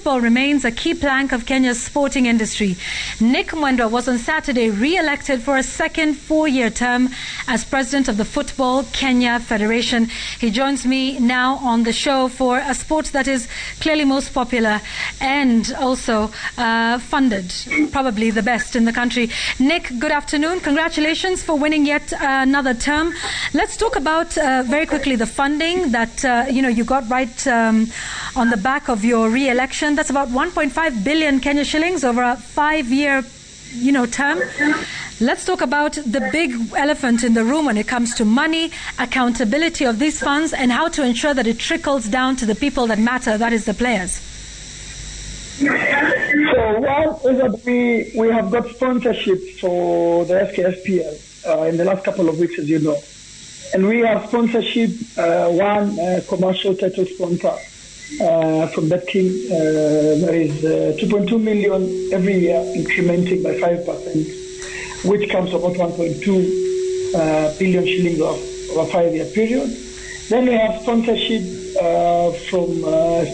football remains a key plank of Kenya's sporting industry. Nick Mwendwa was on Saturday re-elected for a second four-year term as president of the Football Kenya Federation. He joins me now on the show for a sport that is clearly most popular and also funded, probably the best in the country. Nick, good afternoon. Congratulations for winning yet another term. Let's talk about very quickly the funding that you got right on the back of your re-election. That's about 1.5 billion Kenya shillings over a 5-year term. Let's talk about the big elephant in the room when it comes to money, accountability of these funds, and how to ensure that it trickles down to the people that matter, that is the players. So one is that we have got sponsorship for the FKFPL in the last couple of weeks, as you know. And we have sponsorship, one commercial title sponsor from that king. There is 2.2 million every year, incrementing by 5%, which comes to about 1.2 billion shillings of a 5-year period. Then we have sponsorship from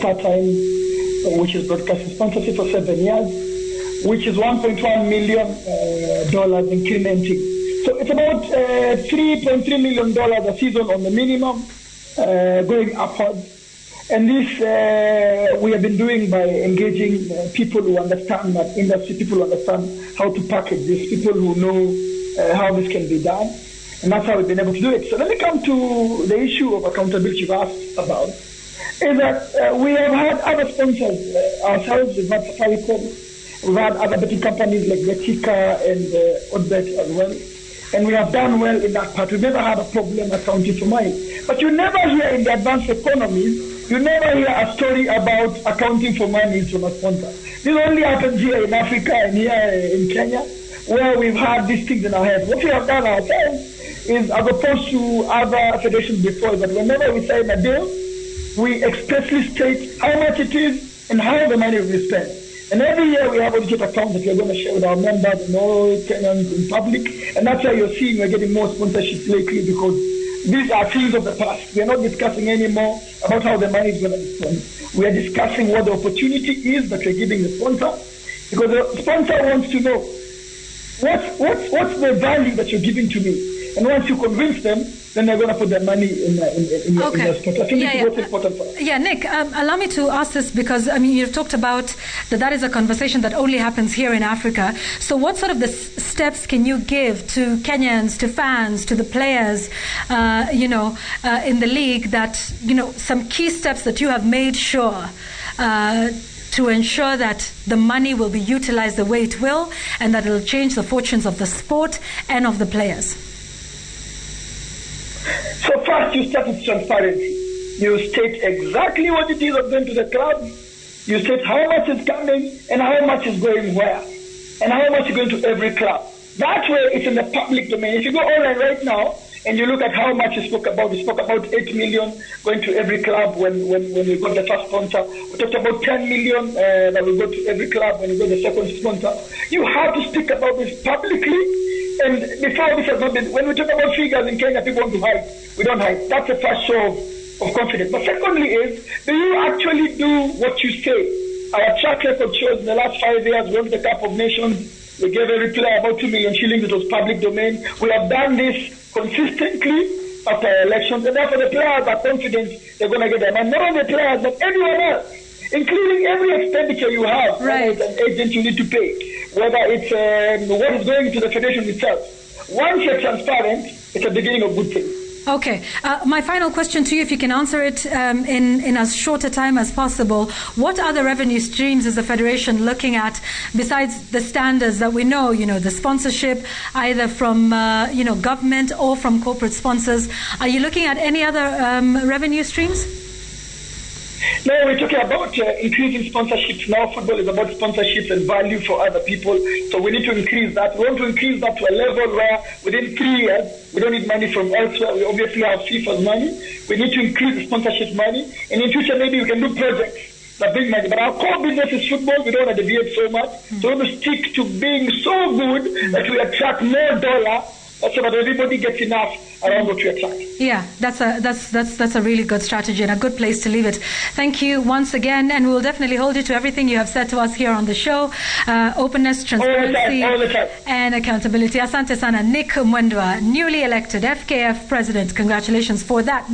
StarTime, which is broadcasting sponsorship for 7 years, which is $1.1 million incrementing. So it's about $3.3 million a season on the minimum, going upwards. And this we have been doing by engaging people who understand that industry, people who understand how to package this, people who know how this can be done. And that's how we've been able to do it. So let me come to the issue of accountability you've asked about. Is that we have had other sponsors ourselves. We've had Safaricom, we've had other betting companies like Betika and Odbet as well. And we have done well in that part. We've never had a problem accounting for money. But you never hear in the advanced economies, you never hear a story about accounting for money from a sponsor. This only happens here in Africa and here in Kenya, where we've had these things in our heads. What we have done ourselves is, as opposed to other federations before, that whenever we sign a deal, we expressly state how much it is and how the money will be spent. And every year we have audited accounts that we're going to share with our members and all Kenyans in public. And that's why you're seeing we're getting more sponsorships lately, because these are things of the past. We're not discussing anymore about how the money is going to be spent. We are discussing what the opportunity is that we're giving the sponsor, because the sponsor wants to know what's the value that you're giving to me. And once you convince them, then they're going to put their money in your sport. I think it's what's important for us. Yeah, Nick, allow me to ask this because, you've talked about that is a conversation that only happens here in Africa. So what sort of the steps can you give to Kenyans, to fans, to the players, in the league that, some key steps that you have made sure to ensure that the money will be utilized the way it will and that it will change the fortunes of the sport and of the players? So first, you start with transparency. You state exactly what it is of going to the club. You state how much is coming and how much is going where, and how much is going to every club. That way, it's in the public domain. If you go online right now and you look at how much we spoke about 8 million going to every club when we got the first sponsor. We talked about 10 million that will go to every club when we got the second sponsor. You have to speak about this publicly. And before this has not been, when we talk about figures in Kenya, people want to hide. We don't hide. That's the first show of confidence. But secondly is, do you actually do what you say? Our track record shows in the last 5 years, we won the Cup of Nations. We gave every player about 2 million shillings. It was public domain. We have done this consistently after elections. And therefore the players are confident they're going to get them. And not only the players, but everyone else, including every expenditure you have. Right. Whether it's an agent you need to pay, whether it's what is going to the federation itself. Once you're transparent, it's the beginning of good things. Okay. My final question to you, if you can answer it in as short a time as possible. What other revenue streams is the Federation looking at besides the standards that we know, the sponsorship, either from, government or from corporate sponsors? Are you looking at any other revenue streams? No, we're talking about increasing sponsorships now. Football is about sponsorships and value for other people. So we need to increase that. We want to increase that to a level where within 3 years, we don't need money from elsewhere. We obviously have FIFA's money. We need to increase the sponsorship money. And in future, maybe we can do projects that bring money. But our core business is football. We don't want to deviate so much. So we want to stick to being so good that we attract more dollar so that everybody gets enough around what we are trying. Yeah, that's a really good strategy and a good place to leave it. Thank you once again, and we'll definitely hold you to everything you have said to us here on the show. Openness, transparency, all the time. And accountability. Asante sana, Nick Mwendwa, newly elected FKF president. Congratulations for that.